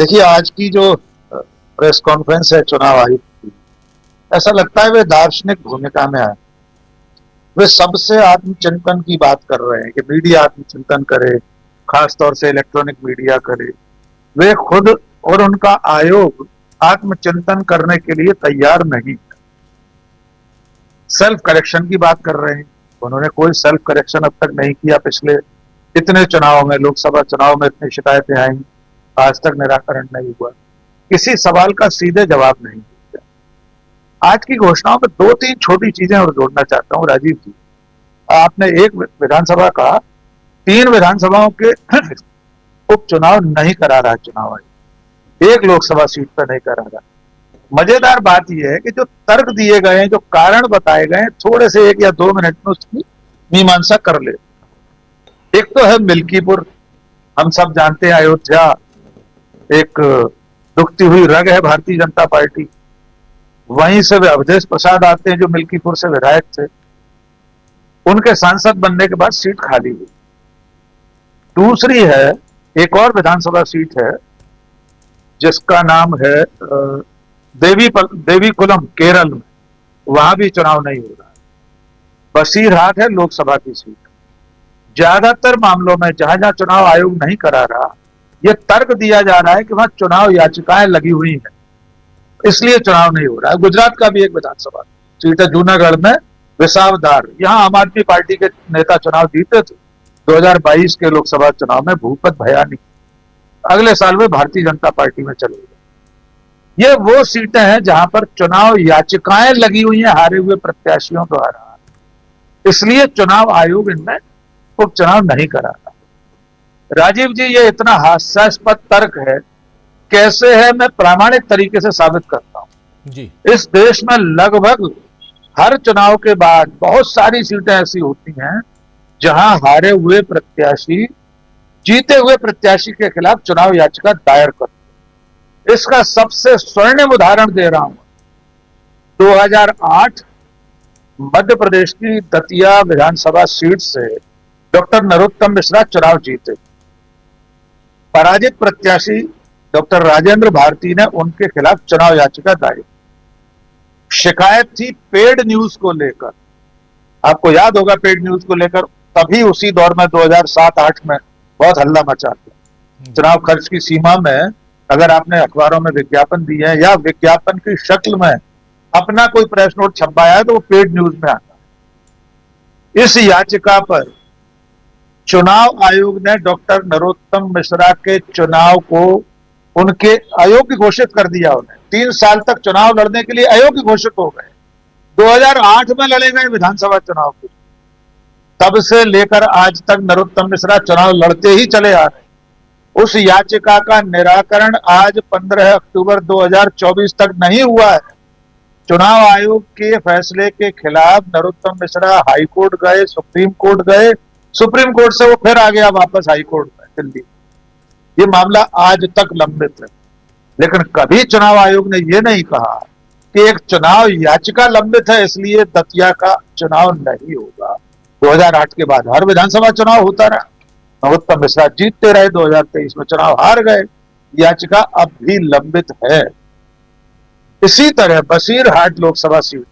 देखिए, आज की जो प्रेस कॉन्फ्रेंस है चुनाव आयोग की, ऐसा लगता है वे दार्शनिक भूमिका में आए। वे सबसे आत्मचिंतन की बात कर रहे हैं कि मीडिया आत्मचिंतन करे, खासतौर से इलेक्ट्रॉनिक मीडिया करे। वे खुद और उनका आयोग आत्मचिंतन करने के लिए तैयार नहीं। सेल्फ करेक्शन की बात कर रहे हैं। उन्होंने कोई सेल्फ करेक्शन अब तक नहीं किया। पिछले इतने चुनाव में, लोकसभा चुनाव में इतनी शिकायतें आई, आज तक निराकरण नहीं हुआ। किसी सवाल का सीधे जवाब नहीं दिया। आज की घोषणाओं में दो तीन छोटी चीजें और जोड़ना चाहता हूं। राजीव जी, आपने एक विधानसभा का 3 विधानसभाओं के उपचुनाव नहीं करा रहा चुनाव आयोग, एक लोकसभा सीट पर नहीं करा रहा। मजेदार बात यह है कि जो तर्क दिए गए हैं, जो कारण बताए गए हैं, थोड़े से 1 या 2 मिनट में उसकी मीमांसा कर ले। एक तो है मिल्कीपुर। हम सब जानते हैं अयोध्या एक दुखती हुई रग है भारतीय जनता पार्टी। वहीं से वे अवधेश प्रसाद आते हैं जो मिल्कीपुर से विधायक थे। उनके सांसद बनने के बाद सीट खाली हुई। दूसरी है, एक और विधानसभा सीट है जिसका नाम है देवीकुलम, केरल में। वहां भी चुनाव नहीं हो रहा। बसीरहाट है लोकसभा की सीट। ज्यादातर मामलों में जहां जहां चुनाव आयोग नहीं करा रहा, यह तर्क दिया जा रहा है कि वहां चुनाव याचिकाएं लगी हुई हैं, इसलिए चुनाव नहीं हो रहा है। गुजरात का भी एक विधानसभा सीट है जूनागढ़ में, विसावदार। यहां आम आदमी पार्टी के नेता चुनाव जीते थे 2022 के लोकसभा चुनाव में, भूपत भयानी। अगले साल वे भारतीय जनता पार्टी में चले गए। ये वो सीटें हैं जहां पर चुनाव याचिकाएं लगी हुई हैं हारे हुए प्रत्याशियों द्वारा, इसलिए चुनाव आयोग इनमें उपचुनाव नहीं करा रहा। राजीव जी, ये इतना हास्यास्पद तर्क है, कैसे है मैं प्रामाणिक तरीके से साबित करता हूं जी। इस देश में लगभग हर चुनाव के बाद बहुत सारी सीटें ऐसी होती हैं जहां हारे हुए प्रत्याशी जीते हुए प्रत्याशी के खिलाफ चुनाव याचिका दायर करते। इसका सबसे स्वर्णिम उदाहरण दे रहा हूं। 2008 मध्य प्रदेश की दतिया विधानसभा सीट से डॉक्टर नरोत्तम मिश्रा चुनाव जीते। पराजित प्रत्याशी डॉक्टर राजेंद्र भारती ने उनके खिलाफ चुनाव याचिका दायर। शिकायत थी पेड न्यूज को लेकर। आपको याद होगा पेड न्यूज को लेकर तभी उसी दौर में 2007-8 में बहुत हल्ला मचा था। चुनाव खर्च की सीमा में अगर आपने अखबारों में विज्ञापन दिए हैं या विज्ञापन की शक्ल में अपना कोई प्रेस नोट छपाया है तो वो पेड न्यूज में आता है। इस याचिका पर चुनाव आयोग ने डॉक्टर नरोत्तम मिश्रा के चुनाव को उनके अयोग्य घोषित कर दिया। उन्हें 3 साल तक चुनाव लड़ने के लिए अयोग्य घोषित हो गए। 2008 में लड़े गए विधानसभा चुनाव को, तब से लेकर आज तक नरोत्तम मिश्रा चुनाव लड़ते ही चले आ रहे। उस याचिका का निराकरण आज 15 अक्टूबर 2024 तक नहीं हुआ है। चुनाव आयोग के फैसले के खिलाफ नरोत्तम मिश्रा हाई कोर्ट गए, सुप्रीम कोर्ट गए। सुप्रीम कोर्ट से वो फिर आ गया वापस हाई कोर्ट में दिल्ली। ये मामला आज तक लंबित है, लेकिन कभी चुनाव आयोग ने यह नहीं कहा कि एक चुनाव याचिका लंबित है इसलिए दतिया का चुनाव नहीं होगा। 2008 के बाद हर विधानसभा चुनाव होता रहा। नरोत्तम मिश्रा जीतते रहे, 2023 में चुनाव हार गए, याचिका अब भी लंबित है। इसी तरह बसीरहाट लोकसभा सीट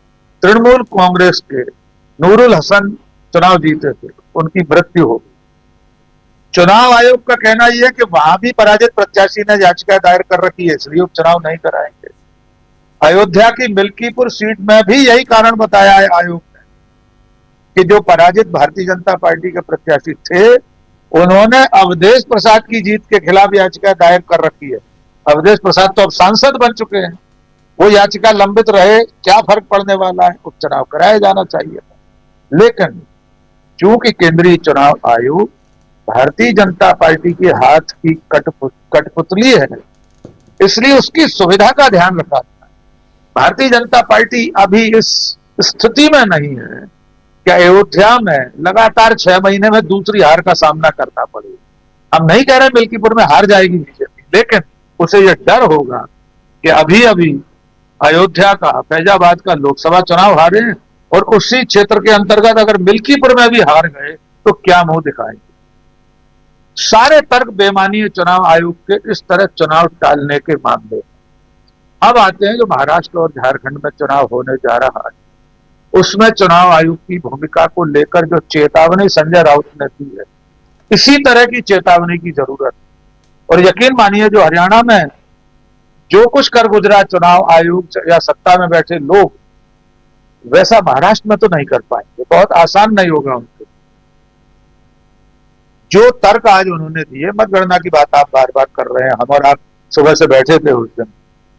तृणमूल कांग्रेस के नूरुल हसन चुनाव जीते थे, उनकी मृत्यु हो गई। चुनाव आयोग का कहना यह है कि वहां भी पराजित प्रत्याशी ने याचिका दायर कर रखी है, इसलिए उपचुनाव नहीं कराएंगे। अयोध्या की मिल्कीपुर सीट में भी यही कारण बताया है आयोग ने कि जो पराजित भारतीय जनता पार्टी के प्रत्याशी थे उन्होंने अवधेश प्रसाद की जीत के खिलाफ याचिका दायर कर रखी है। अवधेश प्रसाद तो अब सांसद बन चुके हैं, वो याचिका लंबित रहे, क्या फर्क पड़ने वाला है, उपचुनाव कराया जाना चाहिए। लेकिन चूंकि केंद्रीय चुनाव आयोग भारतीय जनता पार्टी के हाथ की कठपुतली है, इसलिए उसकी सुविधा का ध्यान रखा। भारतीय जनता पार्टी अभी इस स्थिति में नहीं है कि अयोध्या में लगातार 6 महीने में दूसरी हार का सामना करना पड़े। हम नहीं कह रहे मिल्कीपुर में हार जाएगी बीजेपी, लेकिन उसे यह डर होगा कि अभी अभी अयोध्या का, फैजाबाद का लोकसभा चुनाव हारे और उसी क्षेत्र के अंतर्गत अगर मिल्कीपुर में भी हार गए तो क्या मुंह दिखाएंगे। सारे तर्क बेमानी है चुनाव आयोग के इस तरह चुनाव टालने के मामले में। अब आते हैं जो महाराष्ट्र और झारखंड में चुनाव होने जा रहा है, उसमें चुनाव आयोग की भूमिका को लेकर जो चेतावनी संजय राउत ने दी है, इसी तरह की चेतावनी की जरूरत है। और यकीन मानिए जो हरियाणा में जो कुछ कर गुजरा चुनाव आयोग या सत्ता में बैठे लोग, वैसा महाराष्ट्र में तो नहीं कर पाएंगे, बहुत आसान नहीं होगा उनके। जो तर्क आज उन्होंने दिए, मतगणना की बात आप बार बार कर रहे हैं, हम और आप सुबह से बैठे थे उस दिन,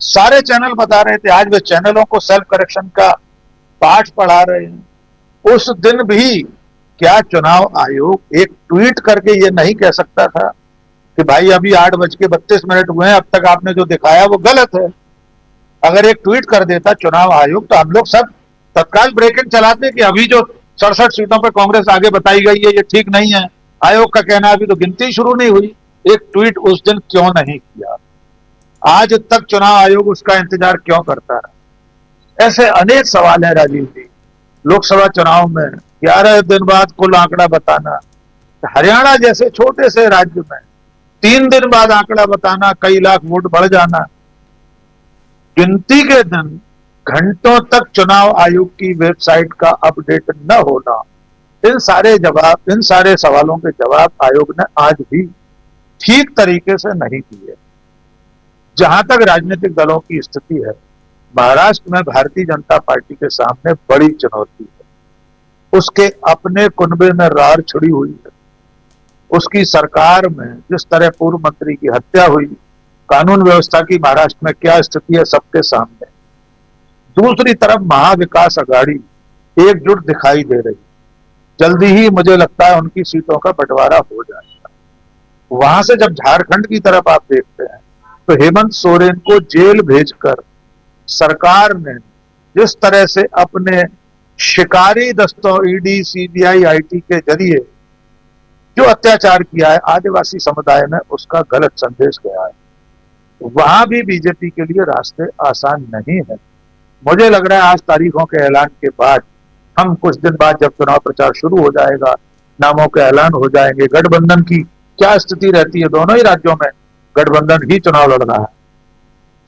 सारे चैनल बता रहे थे, आज वे चैनलों को सेल्फ करेक्शन का पाठ पढ़ा रहे हैं। उस दिन भी क्या चुनाव आयोग एक ट्वीट करके ये नहीं कह सकता था कि भाई अभी 8:32 हुए हैं, अब तक आपने जो दिखाया वो गलत है? अगर एक ट्वीट कर देता चुनाव आयोग तो हम लोग सब तत्काल ब्रेकिंग चलाते कि अभी जो 67 सीटों पर कांग्रेस आगे बताई गई है ये ठीक नहीं है, आयोग का कहना अभी तो गिनती शुरू नहीं हुई। एक ट्वीट उस दिन क्यों नहीं किया? आज तक चुनाव आयोग उसका इंतजार क्यों करता है? ऐसे अनेक सवाल है राजीव जी। लोकसभा चुनाव में 11 दिन बाद कुल आंकड़ा बताना, हरियाणा जैसे छोटे से राज्य में 3 दिन बाद आंकड़ा बताना, कई लाख वोट बढ़ जाना, गिनती के दिन घंटों तक चुनाव आयोग की वेबसाइट का अपडेट न होना, इन सारे सवालों के जवाब आयोग ने आज भी ठीक तरीके से नहीं दिए। जहां तक राजनीतिक दलों की स्थिति है, महाराष्ट्र में भारतीय जनता पार्टी के सामने बड़ी चुनौती है। उसके अपने कुनबे में रार छिड़ी हुई है। उसकी सरकार में जिस तरह पूर्व मंत्री की हत्या हुई, कानून व्यवस्था की महाराष्ट्र में क्या स्थिति है सबके सामने। दूसरी तरफ महाविकास अघाड़ी एकजुट दिखाई दे रही, जल्दी ही मुझे लगता है उनकी सीटों का बंटवारा हो जाएगा। वहां से जब झारखंड की तरफ आप देखते हैं तो हेमंत सोरेन को जेल भेजकर सरकार ने जिस तरह से अपने शिकारी दस्तों ईडी, सीबीआई, आईटी के जरिए जो अत्याचार किया है आदिवासी समुदाय में, उसका गलत संदेश गया है। वहां भी बीजेपी के लिए रास्ते आसान नहीं है। मुझे लग रहा है आज तारीखों के ऐलान के बाद, हम कुछ दिन बाद जब चुनाव प्रचार शुरू हो जाएगा, नामों के ऐलान हो जाएंगे, गठबंधन की क्या स्थिति रहती है, दोनों ही राज्यों में गठबंधन ही चुनाव लड़ रहा है,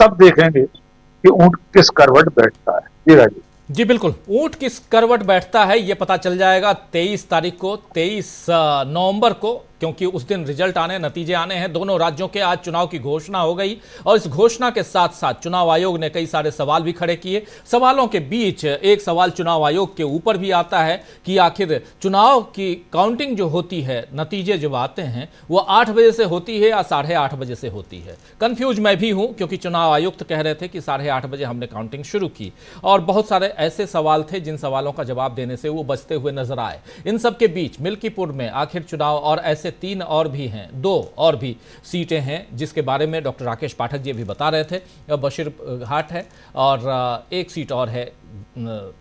तब देखेंगे कि ऊंट किस करवट बैठता है। जी राजीव जी बिल्कुल, ऊंट किस करवट बैठता है ये पता चल जाएगा 23 तारीख को, 23 नवंबर को, क्योंकि उस दिन रिजल्ट आने, नतीजे आने हैं। दोनों राज्यों के आज चुनाव की घोषणा हो गई और इस घोषणा के साथ साथ चुनाव आयोग ने कई सारे सवाल भी खड़े किए। सवालों के बीच एक सवाल चुनाव आयोग के ऊपर भी आता है कि आखिर चुनाव की काउंटिंग जो होती है, नतीजे जब आते हैं वो 8 बजे से होती है या 8:30 बजे से होती है। कंफ्यूज मैं भी हूं, क्योंकि चुनाव आयुक्त कह रहे थे कि 8:30 बजे हमने काउंटिंग शुरू की, और बहुत सारे ऐसे सवाल थे जिन सवालों का जवाब देने से वो बचते हुए नजर आए। इन सब के बीच मिल्कीपुर में आखिर चुनाव, और ऐसे 3 और भी हैं, 2 और भी सीटें हैं जिसके बारे में डॉक्टर राकेश पाठक जी भी बता रहे थे। बशीर घाट है और एक सीट और है